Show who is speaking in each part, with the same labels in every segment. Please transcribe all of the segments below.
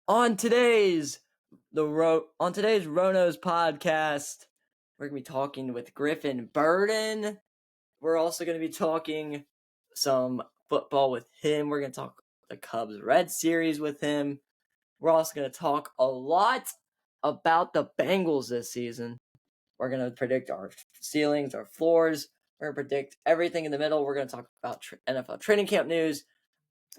Speaker 1: On today's Rono's podcast, we're gonna be talking with Griffin Burden. We're also gonna be talking some football with him. We're gonna talk the Cubs Red series with him. We're also gonna talk a lot about the Bengals this season. We're gonna predict our ceilings, our floors. We're gonna predict everything in the middle. We're gonna talk about NFL training camp news.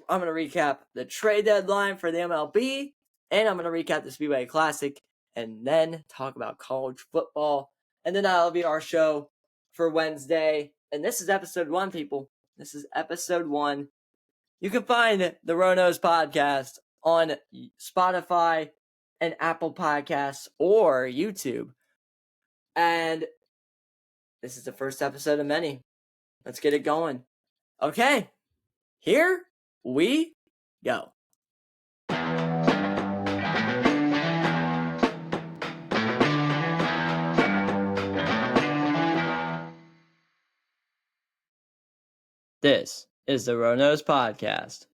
Speaker 1: I'm going to recap the trade deadline for the MLB, and I'm going to recap the Speedway Classic, and then talk about college football. And then that'll be our show for Wednesday. And this is episode 1, people. This is episode 1. You can find the Ronos podcast on Spotify and Apple Podcasts or YouTube. And this is the first episode of many. Let's get it going. Okay, here we go. This is the Ronos podcast.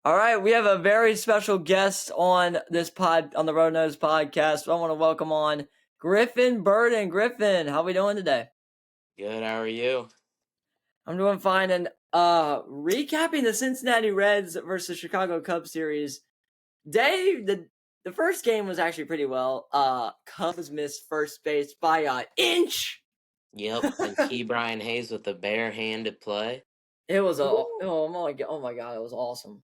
Speaker 1: All right, we have a very special guest on the Ronos podcast. I want to welcome on Griffin Burden. Griffin, how are we doing today?
Speaker 2: Good, how are you?
Speaker 1: I'm doing fine. And recapping the Cincinnati Reds versus Chicago Cubs series. The first game was actually pretty well. Cubs missed first base by an inch.
Speaker 2: Yep, and T. Brian Hayes with the bare-handed play.
Speaker 1: It was oh my god, it was awesome.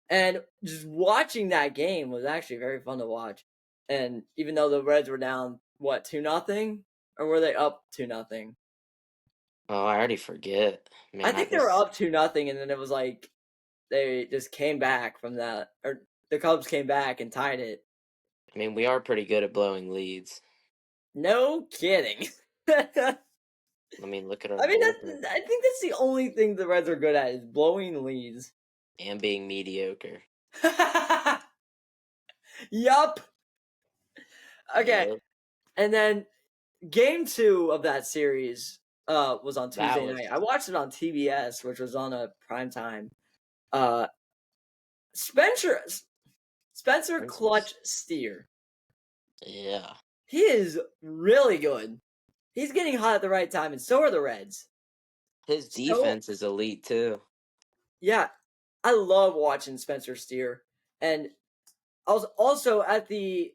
Speaker 1: And just watching that game was actually very fun to watch. And even though the Reds were down, 2-0? Or were they up 2-0?
Speaker 2: Oh, I already forget. Man,
Speaker 1: I think they were up 2-0, and then it was like they just came back from that, or the Cubs came back and tied it.
Speaker 2: I mean, we are pretty good at blowing leads.
Speaker 1: No kidding.
Speaker 2: I mean, look at our.
Speaker 1: I think that's the only thing the Reds are good at is blowing leads
Speaker 2: and being mediocre.
Speaker 1: Yup. Okay,
Speaker 2: Yep.
Speaker 1: And then game 2 of that series was on Tuesday night. I watched it on TBS, which was on a prime time. Spencer Clutch Steer.
Speaker 2: Yeah.
Speaker 1: He is really good. He's getting hot at the right time, and so are the Reds.
Speaker 2: His defense is elite, too.
Speaker 1: Yeah. I love watching Spencer Steer. And I was also at the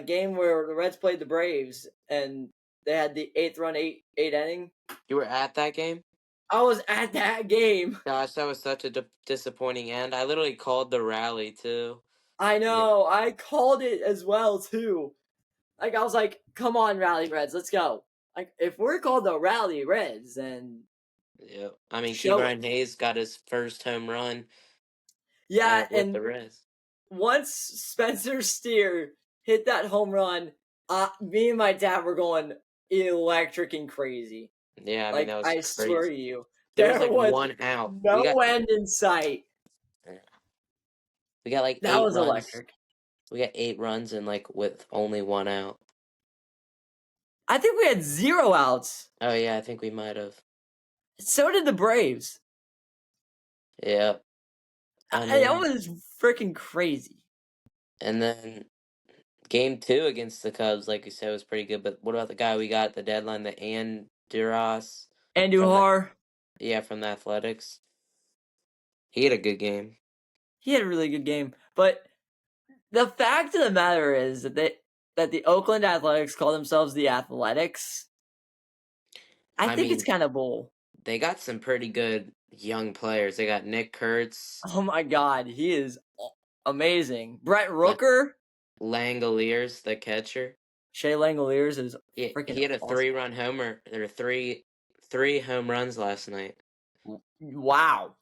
Speaker 1: game where the Reds played the Braves, and they had the 8th run, 8 inning.
Speaker 2: You were at that game?
Speaker 1: I was at that game.
Speaker 2: Gosh, that was such a disappointing end. I literally called the rally, too.
Speaker 1: I know. Yeah. I called it as well, too. Like, I was like, come on, Rally Reds, let's go. Like, if we're called the Rally Reds, then...
Speaker 2: Yeah. I mean, T. Brian Hayes got his first home run.
Speaker 1: Yeah,
Speaker 2: with the Reds.
Speaker 1: Once Spencer Steer hit that home run, me and my dad were going electric and crazy.
Speaker 2: Yeah, I mean, that was crazy.
Speaker 1: Swear to you.
Speaker 2: There was 1 out.
Speaker 1: No end in sight.
Speaker 2: We got like 8 runs.
Speaker 1: That was electric.
Speaker 2: We got 8 runs and with only 1 out.
Speaker 1: I think we had 0 outs.
Speaker 2: Oh yeah, I think we might have.
Speaker 1: So did the Braves.
Speaker 2: Yeah.
Speaker 1: That was freaking crazy.
Speaker 2: And then game 2 against the Cubs, like you said, was pretty good. But what about the guy we got at the deadline, the
Speaker 1: Andujar?
Speaker 2: Yeah, from the Athletics. He had a good game.
Speaker 1: He had a really good game. But the fact of the matter is that the Oakland Athletics call themselves the Athletics. I think it's kind of bull.
Speaker 2: They got some pretty good young players. They got Nick Kurtz.
Speaker 1: Oh my God, he is amazing. Brett Rooker.
Speaker 2: Langoliers, the catcher.
Speaker 1: Shea Langoliers is
Speaker 2: freaking He had a awesome 3-run homer. There were three home runs last night.
Speaker 1: Wow.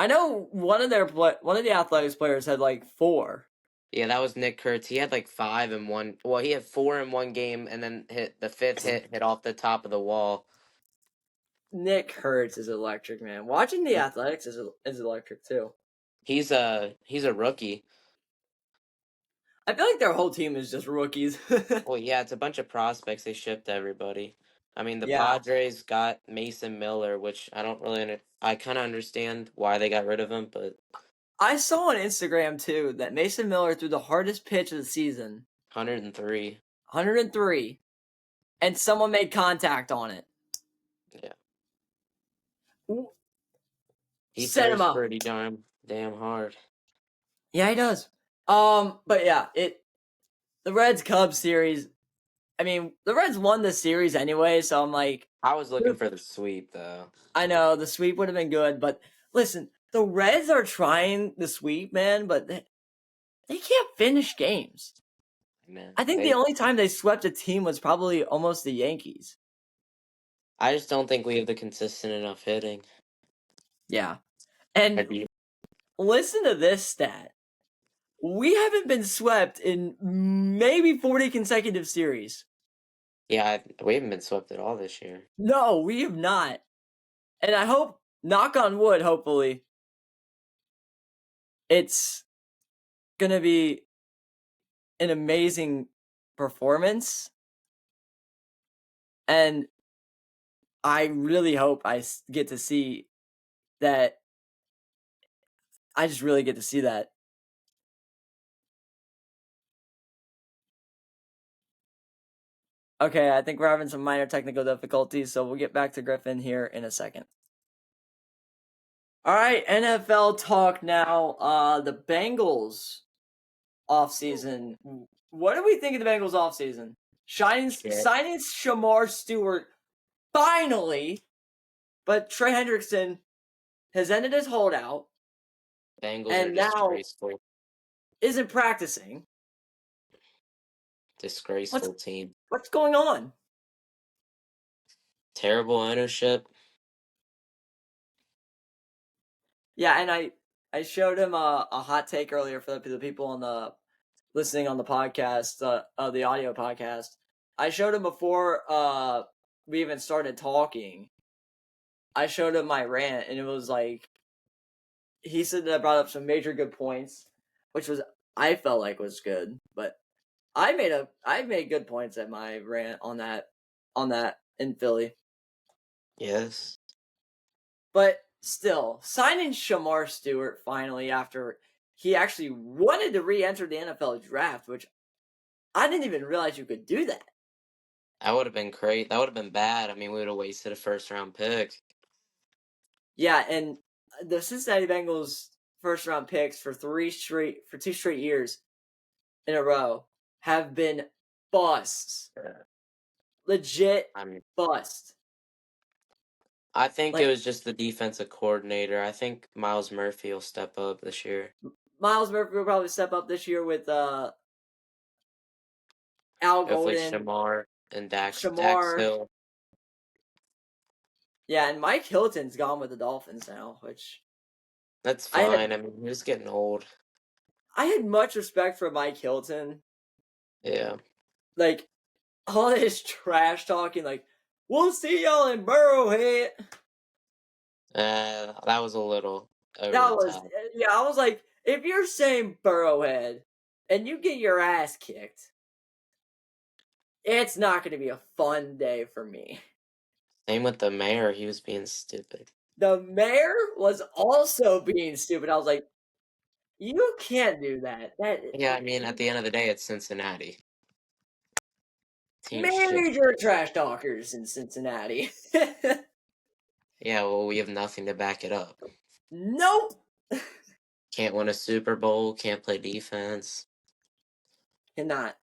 Speaker 1: I know one of the Athletics players had 4.
Speaker 2: Yeah, that was Nick Kurtz. He had 5 in one. Well, he had 4 in one game, and then hit the 5th hit off the top of the wall.
Speaker 1: Nick Kurtz is electric, man. Watching the Athletics is electric too.
Speaker 2: He's a rookie.
Speaker 1: I feel like their whole team is just rookies.
Speaker 2: Well, yeah, it's a bunch of prospects they shipped to everybody. I mean, the Padres got Mason Miller, which I don't really I kind of understand why they got rid of him, but
Speaker 1: I saw on Instagram too that Mason Miller threw the hardest pitch of the season,
Speaker 2: 103.
Speaker 1: 103, and someone made contact on it.
Speaker 2: Yeah.
Speaker 1: Ooh,
Speaker 2: He
Speaker 1: set him
Speaker 2: throws
Speaker 1: up.
Speaker 2: pretty damn hard.
Speaker 1: Yeah, he does. But yeah, the Reds Cubs series. I mean, the Reds won the series anyway, so I'm like,
Speaker 2: I was looking for the sweep though.
Speaker 1: I know the sweep would have been good, but listen, the Reds are trying the sweep, man, but they can't finish games.
Speaker 2: Man,
Speaker 1: I think the only time they swept a team was probably almost the Yankees.
Speaker 2: I just don't think we have the consistent enough hitting.
Speaker 1: Yeah. And listen to this stat. We haven't been swept in maybe 40 consecutive series.
Speaker 2: Yeah, we haven't been swept at all this year.
Speaker 1: No, we have not. And I hope, knock on wood, hopefully, it's going to be an amazing performance. And I really hope I get to see that. I just really get to see that. Okay, I think we're having some minor technical difficulties, so we'll get back to Griffin here in a second. All right, NFL talk now. The Bengals offseason. What do we think of the Bengals offseason? Signing Shamar Stewart finally, but Trey Hendrickson has ended his holdout
Speaker 2: Bengals are
Speaker 1: and now
Speaker 2: disgraceful.
Speaker 1: isn't practicing.
Speaker 2: Disgraceful team.
Speaker 1: What's going on?
Speaker 2: Terrible ownership.
Speaker 1: Yeah, and I showed him a hot take earlier for the people on the listening on the podcast, the audio podcast. I showed him before we even started talking. I showed him my rant, and it was like he said that I brought up some major good points, which was I felt like was good, but I made good points at my rant on that in Philly.
Speaker 2: Yes.
Speaker 1: But still, signing Shamar Stewart finally after he actually wanted to re-enter the NFL draft, which I didn't even realize you could do that.
Speaker 2: That would have been great. That would have been bad. I mean, we would have wasted a first round pick.
Speaker 1: Yeah, and the Cincinnati Bengals first round picks for 2 straight years in a row have been busts. Legit
Speaker 2: I mean,
Speaker 1: bust.
Speaker 2: I think it
Speaker 1: Like
Speaker 2: was just the defensive coordinator. I think Miles Murphy will step up this year.
Speaker 1: Miles Murphy will probably step up this year with Al
Speaker 2: Hopefully,
Speaker 1: Golden,
Speaker 2: Shamar and Dax
Speaker 1: Shamar.
Speaker 2: Hill.
Speaker 1: Yeah, and Mike Hilton's gone with the Dolphins now, which
Speaker 2: That's
Speaker 1: I
Speaker 2: fine.
Speaker 1: had
Speaker 2: I mean, he was getting old.
Speaker 1: I had much respect for Mike Hilton.
Speaker 2: Yeah.
Speaker 1: Like all his trash talking, like we'll see y'all in Burrowhead.
Speaker 2: That was a little over
Speaker 1: That
Speaker 2: the
Speaker 1: was
Speaker 2: top.
Speaker 1: yeah. I was like, if you're saying Burrowhead and you get your ass kicked, it's not going to be a fun day for me.
Speaker 2: Same with the mayor. He was being stupid.
Speaker 1: The mayor was also being stupid. I was like, you can't do that. That
Speaker 2: Yeah, I mean, at the end of the day, it's Cincinnati. Team shit.
Speaker 1: major trash talkers in Cincinnati.
Speaker 2: Yeah, well, we have nothing to back it up.
Speaker 1: Nope.
Speaker 2: Can't win a Super Bowl. Can't play defense.
Speaker 1: Cannot.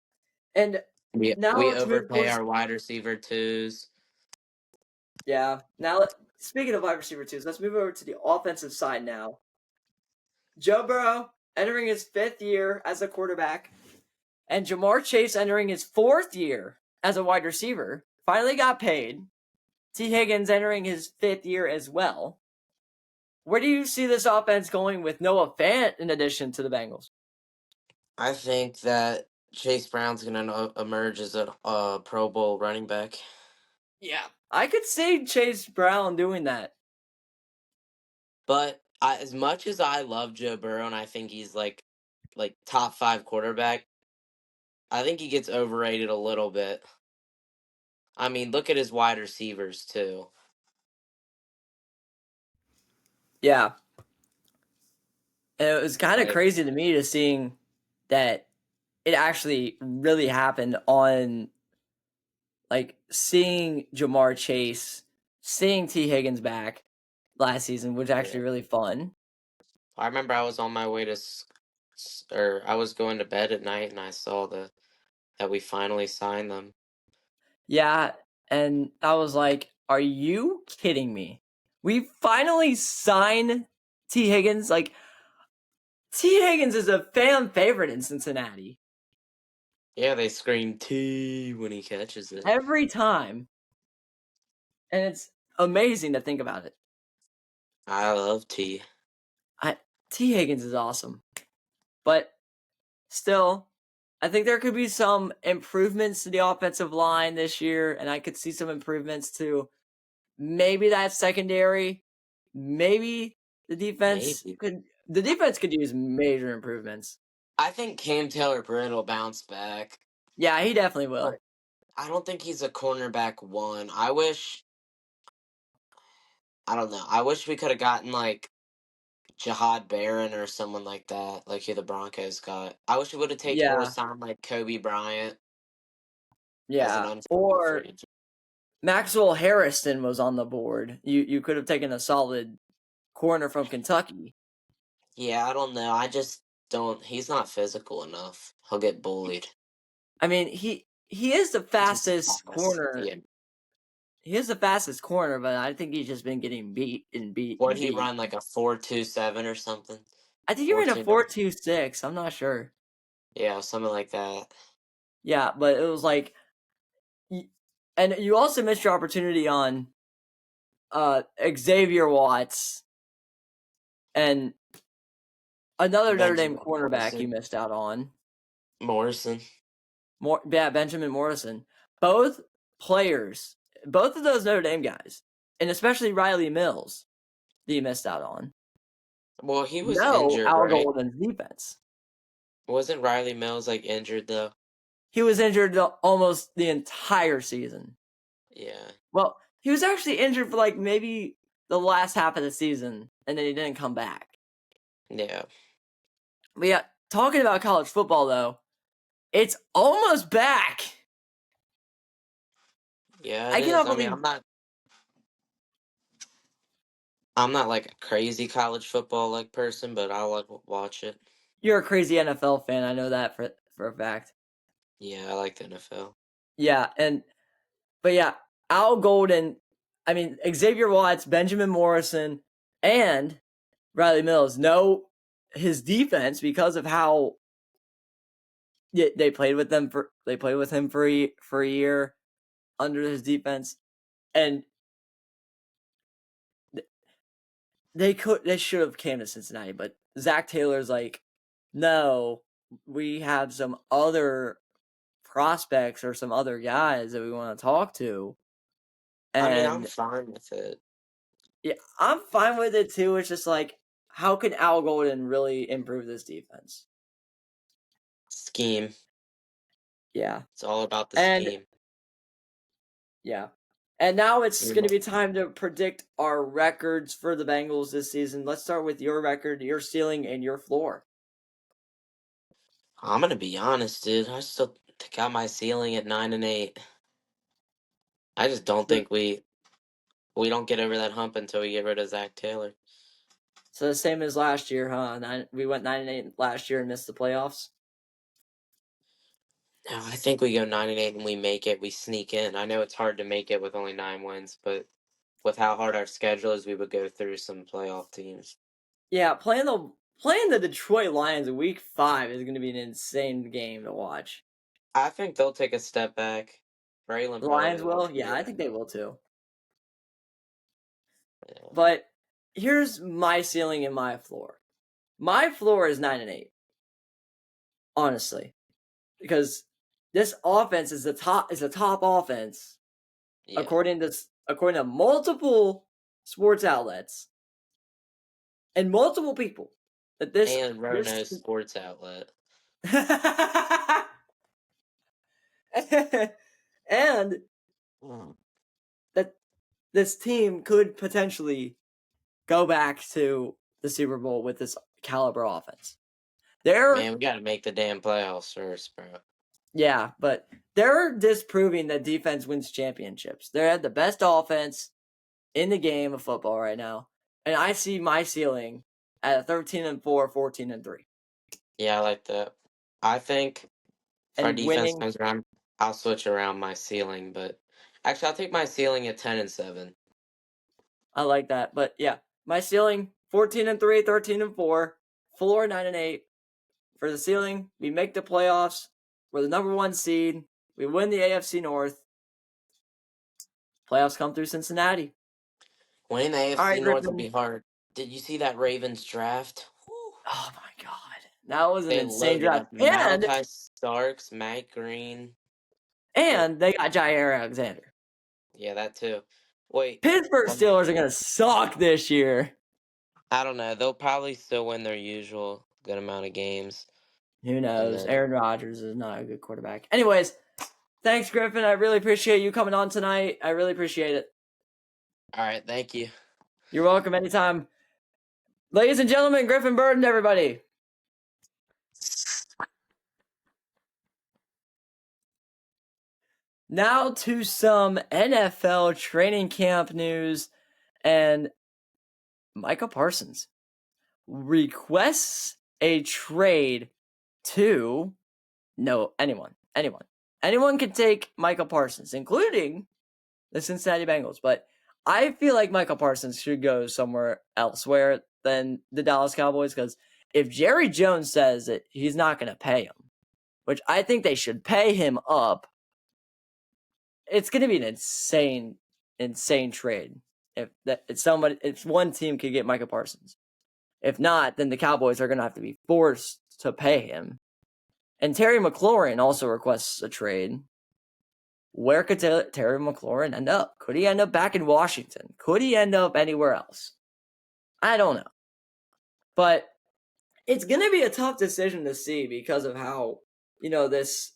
Speaker 1: And
Speaker 2: We
Speaker 1: now
Speaker 2: we
Speaker 1: let's move
Speaker 2: overpay
Speaker 1: towards
Speaker 2: our wide receiver twos.
Speaker 1: yeah. Now speaking of wide receiver twos, let's move over to the offensive side now. Joe Burrow entering his 5th year as a quarterback, and Jamar Chase entering his 4th year as a wide receiver. Finally got paid. T. Higgins entering his 5th year as well. Where do you see this offense going with Noah Fant in addition to the Bengals?
Speaker 2: I think that Chase Brown's going to emerge as a Pro Bowl running back.
Speaker 1: Yeah. I could see Chase Brown doing that.
Speaker 2: But as much as I love Joe Burrow and I think he's like top 5 quarterback, I think he gets overrated a little bit. I mean, look at his wide receivers too.
Speaker 1: Yeah. And it was kind of
Speaker 2: Like,
Speaker 1: crazy to me to seeing that it actually really happened on like seeing Jamar Chase, seeing T. Higgins back last season was
Speaker 2: yeah.
Speaker 1: actually really fun.
Speaker 2: I remember I was on my way to, or I was going to bed at night, and I saw that we finally signed them.
Speaker 1: Yeah, and I was like, "Are you kidding me? We finally signed T. Higgins. Like T. Higgins is a fan favorite in Cincinnati
Speaker 2: Yeah, they scream T when he catches it.
Speaker 1: every time, and it's amazing to think about it.
Speaker 2: I love T.
Speaker 1: I T. Higgins is awesome, but still, I think there could be some improvements to the offensive line this year, and I could see some improvements to maybe that secondary. Maybe
Speaker 2: Maybe.
Speaker 1: the defense could use major improvements.
Speaker 2: I think Cam Taylor-Britt will bounce back,
Speaker 1: Yeah, he definitely
Speaker 2: but
Speaker 1: will.
Speaker 2: I don't think he's a cornerback one. I don't know. I wish we could have gotten like Jahad Barron or someone like that, like who the Broncos got. I wish we would have taken or
Speaker 1: Yeah,
Speaker 2: signed like Kobe Bryant as an
Speaker 1: yeah.
Speaker 2: undrafted free
Speaker 1: Or
Speaker 2: agent.
Speaker 1: Maxwell Harrison was on the board. You could have taken a solid corner from Kentucky.
Speaker 2: Yeah, I don't know. I just don't. He's not physical enough. He'll get bullied.
Speaker 1: I mean, he is the
Speaker 2: He's
Speaker 1: fastest
Speaker 2: fast.
Speaker 1: corner.
Speaker 2: Yeah.
Speaker 1: He is the fastest corner, but I think he's just been getting beat and beat
Speaker 2: Would
Speaker 1: and
Speaker 2: he
Speaker 1: beat.
Speaker 2: run like a 4.27 or something?
Speaker 1: I think he ran a
Speaker 2: 4.29.
Speaker 1: 4.26. I'm not sure.
Speaker 2: Yeah, something like that.
Speaker 1: Yeah, but it was like, and you also missed your opportunity on Xavier Watts and another Notre Dame
Speaker 2: Benjamin
Speaker 1: cornerback you
Speaker 2: Morrison.
Speaker 1: missed out on.
Speaker 2: Morrison.
Speaker 1: Yeah, Benjamin Morrison. Both players, both of those Notre Dame guys, and especially Riley Mills, that you missed out on.
Speaker 2: Well, he was
Speaker 1: No,
Speaker 2: injured,
Speaker 1: Al
Speaker 2: right?
Speaker 1: Golden's defense.
Speaker 2: Wasn't Riley Mills like injured though?
Speaker 1: He was injured almost the entire season.
Speaker 2: Yeah.
Speaker 1: Well, he was actually injured for like maybe the last half of the season, and then he didn't come back.
Speaker 2: Yeah.
Speaker 1: But yeah, talking about college football though, it's almost back.
Speaker 2: Yeah, it
Speaker 1: I
Speaker 2: is.
Speaker 1: cannot
Speaker 2: I mean,
Speaker 1: believe
Speaker 2: I'm not like a crazy college football like person, but I'll like watch it.
Speaker 1: you're a crazy NFL fan. I know that for a fact.
Speaker 2: Yeah, I like the NFL.
Speaker 1: Yeah, but yeah, Al Golden, I mean Xavier Watts, Benjamin Morrison, and Riley Mills know his defense because of how they played with them for they played with him for a year under his defense, and they should have came to Cincinnati, but Zach Taylor's like, no, we have some other prospects or some other guys that we want to talk to,
Speaker 2: I mean, I'm
Speaker 1: and
Speaker 2: fine with it.
Speaker 1: yeah, I'm fine with it too. It's just like, how can Al Golden really improve this defense?
Speaker 2: Scheme.
Speaker 1: Yeah,
Speaker 2: It's all about the
Speaker 1: and
Speaker 2: scheme.
Speaker 1: yeah. And now it's
Speaker 2: You
Speaker 1: going to
Speaker 2: know,
Speaker 1: be time to predict our records for the Bengals this season. Let's start with your record, your ceiling, and your floor.
Speaker 2: I'm gonna be honest, dude. I still got my ceiling at 9-8. I just don't
Speaker 1: So,
Speaker 2: think we don't get over that hump until we get rid of Zach Taylor.
Speaker 1: so the same as last year, huh? We went 9-8 last year and missed the playoffs.
Speaker 2: No, I think we go 9-8 and we make it. We sneak in. I know it's hard to make it with only 9 wins, but with how hard our schedule is, we would go through some playoff teams.
Speaker 1: Yeah, playing the Detroit Lions in Week 5 is going to be an insane game to watch.
Speaker 2: I think they'll take a step back. Braylon
Speaker 1: The
Speaker 2: probably
Speaker 1: Lions
Speaker 2: will
Speaker 1: will,
Speaker 2: too.
Speaker 1: yeah, I think they will too.
Speaker 2: Yeah.
Speaker 1: But here's my ceiling and my floor. My floor is 9-8, honestly, because this offense is the top offense
Speaker 2: Yeah.
Speaker 1: according to multiple sports outlets and multiple people that
Speaker 2: And
Speaker 1: this
Speaker 2: Rono's sports outlet.
Speaker 1: and
Speaker 2: Mm.
Speaker 1: that this team could potentially go back to the Super Bowl with this caliber offense. They're
Speaker 2: Man, we got to make the damn playoffs first, bro.
Speaker 1: Yeah, but they're disproving that defense wins championships. They have the best offense in the game of football right now, and I see my ceiling at 13-4, 14-3,
Speaker 2: Yeah, I like that. I think if our
Speaker 1: and
Speaker 2: defense
Speaker 1: winning.
Speaker 2: comes around, I'll switch around my ceiling. But actually, I'll take my ceiling at 10-7.
Speaker 1: I like that, but yeah, my ceiling 14-3, 13-4, floor 9-8. For the ceiling, we make the playoffs. We're the number one seed. We win the AFC North. Playoffs come through Cincinnati.
Speaker 2: Winning the
Speaker 1: All
Speaker 2: AFC
Speaker 1: right,
Speaker 2: North will
Speaker 1: Griffin.
Speaker 2: be hard. Did you see that Ravens draft? Whew.
Speaker 1: Oh my God, that was an
Speaker 2: They
Speaker 1: insane
Speaker 2: loaded
Speaker 1: draft,
Speaker 2: up Malachi Starks, Matt Green. Wait,
Speaker 1: and they got Jair Alexander.
Speaker 2: yeah, that too. Wait,
Speaker 1: Pittsburgh
Speaker 2: let me.
Speaker 1: Steelers are gonna suck this year.
Speaker 2: I don't know. They'll probably still win their usual good amount of games,
Speaker 1: Who
Speaker 2: and
Speaker 1: knows?
Speaker 2: then.
Speaker 1: Aaron Rodgers is not a good quarterback. Anyways, thanks, Griffin. I really appreciate you coming on tonight. I really appreciate it.
Speaker 2: All right, thank you.
Speaker 1: You're welcome anytime. Ladies and gentlemen, Griffin Burden, everybody. Now to some NFL training camp news, and Micah Parsons requests a trade to anyone can take Micah Parsons, including the Cincinnati Bengals. But I feel like Micah Parsons should go somewhere elsewhere than the Dallas Cowboys, because if Jerry Jones says that he's not going to pay him, which I think they should pay him up, it's going to be an insane trade. If one team could get Micah Parsons, if not, then the Cowboys are going to have to be forced to pay him. And Terry McLaurin also requests a trade. Where could Terry McLaurin end up? Could he end up back in Washington? Could he end up anywhere else? I don't know. But it's going to be a tough decision to see because of how, this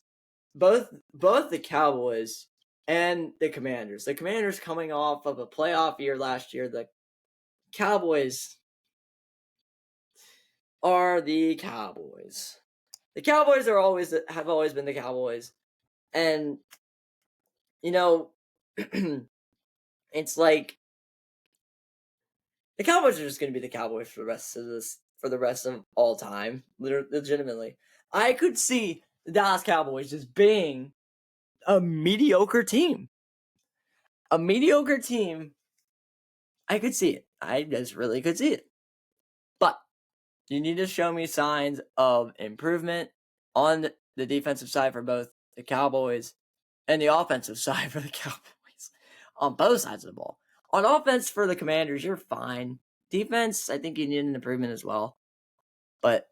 Speaker 1: both the Cowboys and the Commanders. The Commanders coming off of a playoff year last year. The Cowboys are the Cowboys. The Cowboys have always been the Cowboys. And it's like the Cowboys are just going to be the Cowboys for the rest of all time. Legitimately, I could see the Dallas Cowboys just being a mediocre team. A mediocre team. I could see it. I just really could see it. But you need to show me signs of improvement on the defensive side for both the Cowboys and the offensive side for the Cowboys. On both sides of the ball. On offense for the Commanders, you're fine. Defense, I think you need an improvement as well. But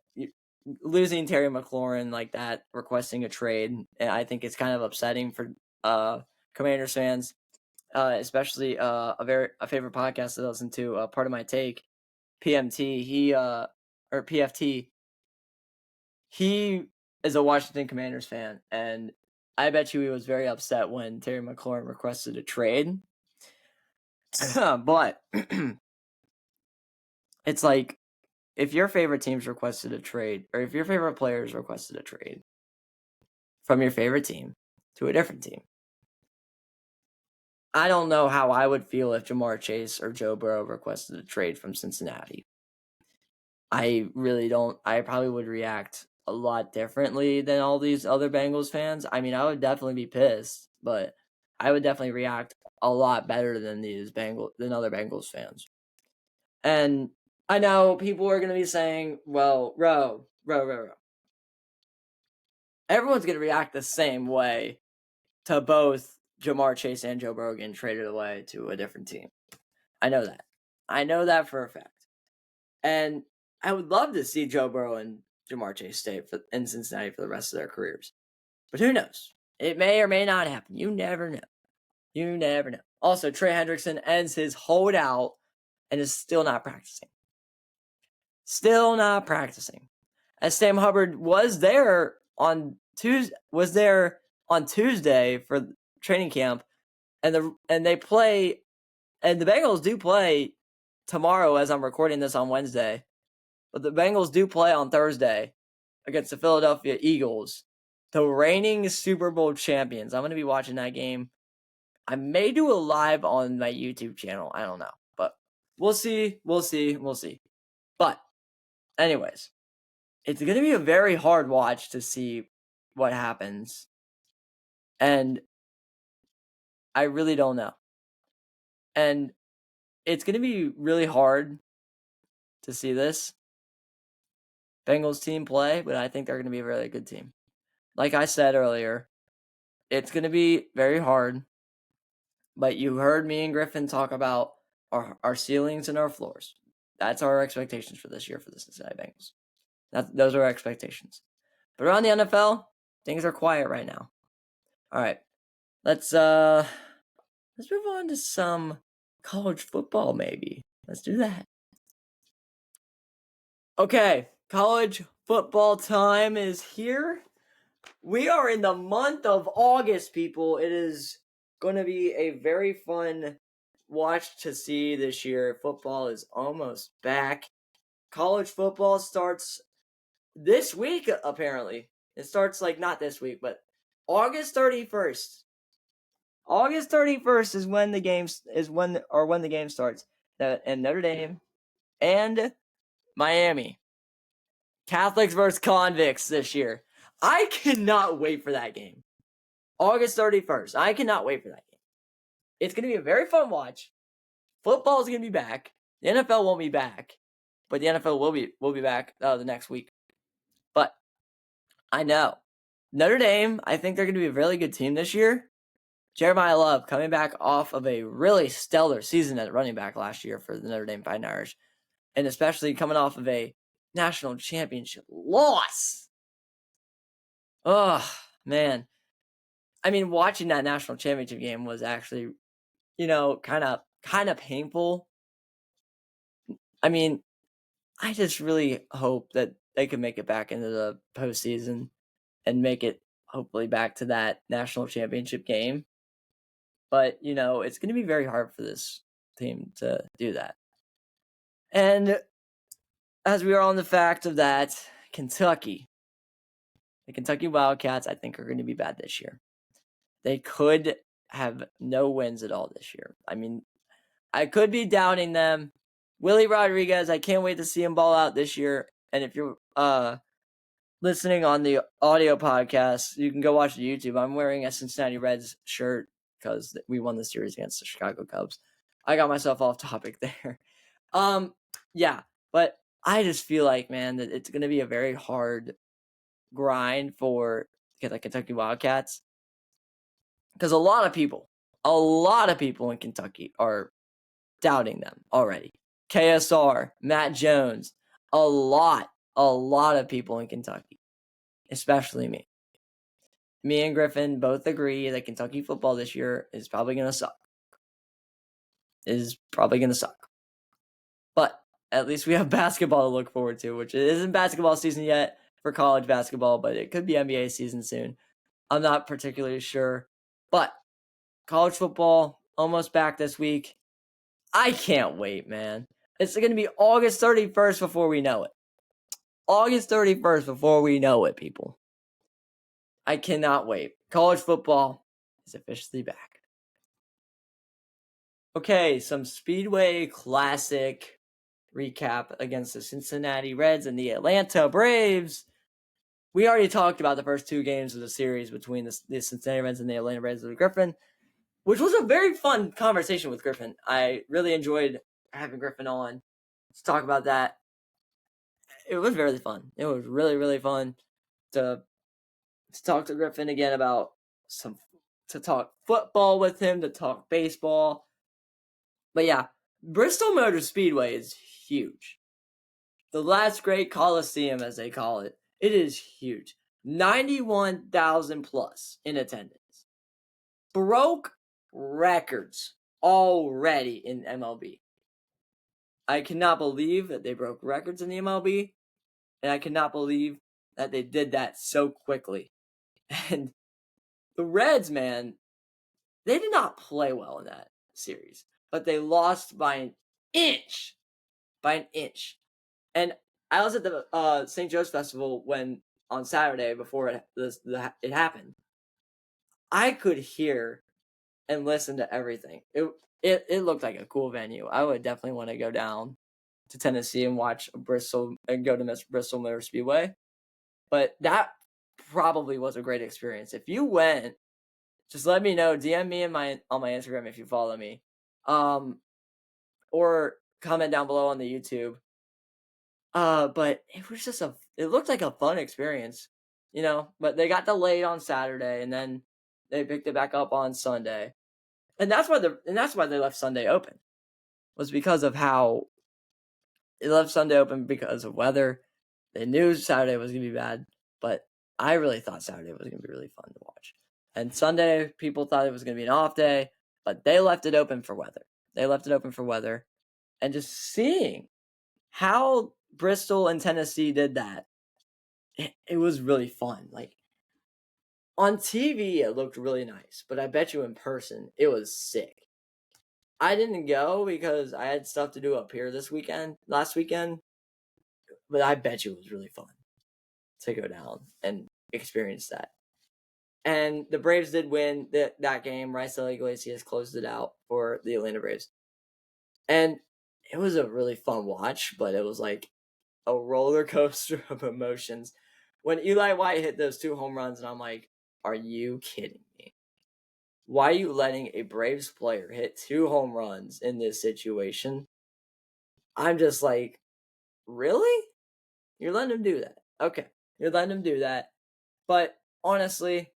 Speaker 1: losing Terry McLaurin like that, requesting a trade, I think it's kind of upsetting for Commanders fans, especially a favorite podcast to listen to. Part of my take, PMT, or PFT, he is a Washington Commanders fan, and I bet you he was very upset when Terry McLaurin requested a trade. But it's like, if your favorite team's requested a trade, or if your favorite players requested a trade from your favorite team to a different team, I don't know how I would feel if Jamar Chase or Joe Burrow requested a trade from Cincinnati. I really don't. I probably would react a lot differently than all these other Bengals fans. I mean, I would definitely be pissed, but I would definitely react a lot better than other Bengals fans. And I know people are going to be saying, well, row. Everyone's going to react the same way to both Jamar Chase and Joe Burrow getting traded away to a different team. I know that. I know that for a fact. And I would love to see Joe Burrow and Jamar Chase stay in Cincinnati for the rest of their careers. But who knows? It may or may not happen. You never know. You never know. Also, Trey Hendrickson ends his holdout and is still not practicing. Still not practicing. As Sam Hubbard was there on Tuesday for training camp, and the Bengals do play tomorrow as I'm recording this on Wednesday. But the Bengals do play on Thursday against the Philadelphia Eagles, the reigning Super Bowl champions. I'm going to be watching that game. I may do a live on my YouTube channel. I don't know. But we'll see. But anyways, it's going to be a very hard watch to see what happens. And I really don't know. And it's going to be really hard to see this Bengals team play, but I think they're going to be a really good team. Like I said earlier, it's going to be very hard, but you heard me and Griffin talk about our ceilings and our floors. That's our expectations for this year for the Cincinnati Bengals. Those are our expectations. But around the NFL, things are quiet right now. All right, let's move on to some college football, maybe. Let's do that. Okay, college football time is here. We are in the month of August, people. It is going to be a very fun watch to see this year. Football is almost back. College football starts this week, apparently. It starts not this week, but August 31st. August 31st is when the game starts. And Notre Dame and Miami. Catholics versus convicts this year. I cannot wait for that game. August 31st. I cannot wait for that game. It's going to be a very fun watch. Football is going to be back. The NFL won't be back, but the NFL will be back the next week. But I know Notre Dame, I think they're going to be a really good team this year. Jeremiah Love coming back off of a really stellar season at running back last year for the Notre Dame Fighting Irish, and especially coming off of a national championship loss. Oh, man. I mean, watching that national championship game was actually, kind of painful. I mean, I just really hope that they can make it back into the postseason and make it hopefully back to that national championship game. But, it's going to be very hard for this team to do that. And as we are on the fact of that, the Kentucky Wildcats, I think are going to be bad this year. They could have no wins at all this year. I mean, I could be doubting them. Willie Rodriguez, I can't wait to see him ball out this year. And if you're listening on the audio podcast, you can go watch the YouTube. I'm wearing a Cincinnati Reds shirt because we won the series against the Chicago Cubs. I got myself off topic there. Yeah, but I just feel like, man, that it's going to be a very hard grind for the Kentucky Wildcats. Because a lot of people in Kentucky are doubting them already. KSR, Matt Jones, a lot of people in Kentucky, especially me. Me and Griffin both agree that Kentucky football this year is probably going to suck. But at least we have basketball to look forward to, which it isn't basketball season yet for college basketball, but it could be NBA season soon. I'm not particularly sure. But college football almost back this week. I can't wait, man. It's going to be August 31st before we know it. August 31st before we know it, people. I cannot wait. College football is officially back. Okay, some Speedway Classic recap against the Cincinnati Reds and the Atlanta Braves. We already talked about the first two games of the series between the Cincinnati Reds and the Atlanta Braves with Griffin, which was a very fun conversation with Griffin. I really enjoyed having Griffin on to talk about that. It was really fun. It was really, really fun to talk to Griffin again about to talk football with him, to talk baseball. But yeah, Bristol Motor Speedway is huge. The last great Coliseum, as they call it. It is huge. 91,000 plus in attendance. Broke records already in MLB. I cannot believe that they broke records in the MLB, and I cannot believe that they did that so quickly. And the Reds, man, they did not play well in that series, but they lost by an inch. And I was at the St. Joe's Festival when on Saturday before it happened. I could hear and listen to everything. It looked like a cool venue. I would definitely want to go down to Tennessee and watch Bristol and go to Miss Bristol Motor Speedway. But that probably was a great experience. If you went, just let me know. DM me on my Instagram if you follow me, or comment down below on the YouTube. But it was just it looked like a fun experience, you know. But they got delayed on Saturday, and then they picked it back up on Sunday, and that's why they left Sunday open, was because of how they left Sunday open because of weather. They knew Saturday was gonna be bad, but I really thought Saturday was gonna be really fun to watch. And Sunday, people thought it was gonna be an off day, but they left it open for weather. They left it open for weather, and just seeing how Bristol and Tennessee did that, it was really fun. Like on TV, it looked really nice, but I bet you in person, it was sick. I didn't go because I had stuff to do up here last weekend, but I bet you it was really fun to go down and experience that. And the Braves did win that game. Raisel Iglesias closed it out for the Atlanta Braves. And it was a really fun watch, but it was like a roller coaster of emotions. When Eli White hit those 2 home runs, and I'm like, are you kidding me? Why are you letting a Braves player hit 2 home runs in this situation? I'm just like, really? You're letting him do that. Okay. You're letting him do that. But honestly,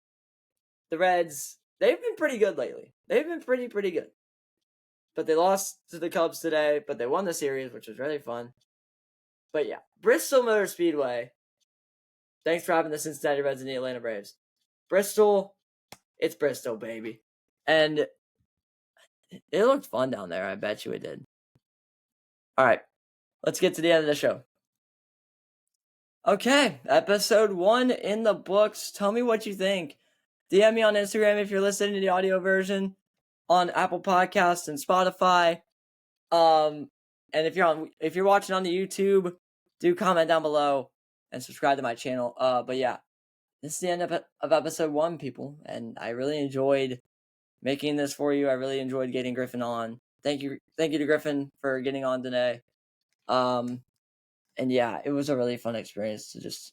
Speaker 1: the Reds, they've been pretty good lately. They've been pretty good. But they lost to the Cubs today, but they won the series, which was really fun. But yeah, Bristol Motor Speedway. Thanks for having the Cincinnati Reds and the Atlanta Braves. Bristol, it's Bristol, baby. And it looked fun down there. I bet you it did. All right, let's get to the end of the show. Okay, episode 1 in the books. Tell me what you think. DM me on Instagram if you're listening to the audio version on Apple Podcasts and Spotify. And if you're watching on the YouTube, do comment down below and subscribe to my channel. But yeah, this is the end of episode 1, people, and I really enjoyed making this for you. I really enjoyed getting Griffin on. Thank you to Griffin for getting on today. And yeah, it was a really fun experience to just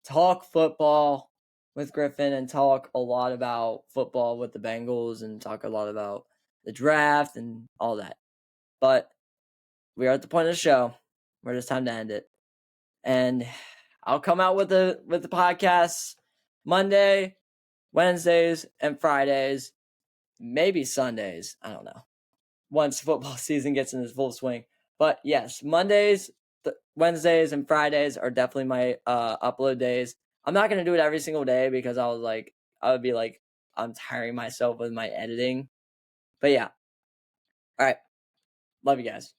Speaker 1: talk football with Griffin and talk a lot about football with the Bengals and talk a lot about the draft and all that. But we are at the point of the show where it's time to end it. And I'll come out with the podcasts Monday, Wednesdays, and Fridays, maybe Sundays. I don't know. Once football season gets in its full swing. But yes, Mondays, Wednesdays, and Fridays are definitely my upload days. I'm not gonna do it every single day because I would be like, I'm tiring myself with my editing. But yeah. All right. Love you guys.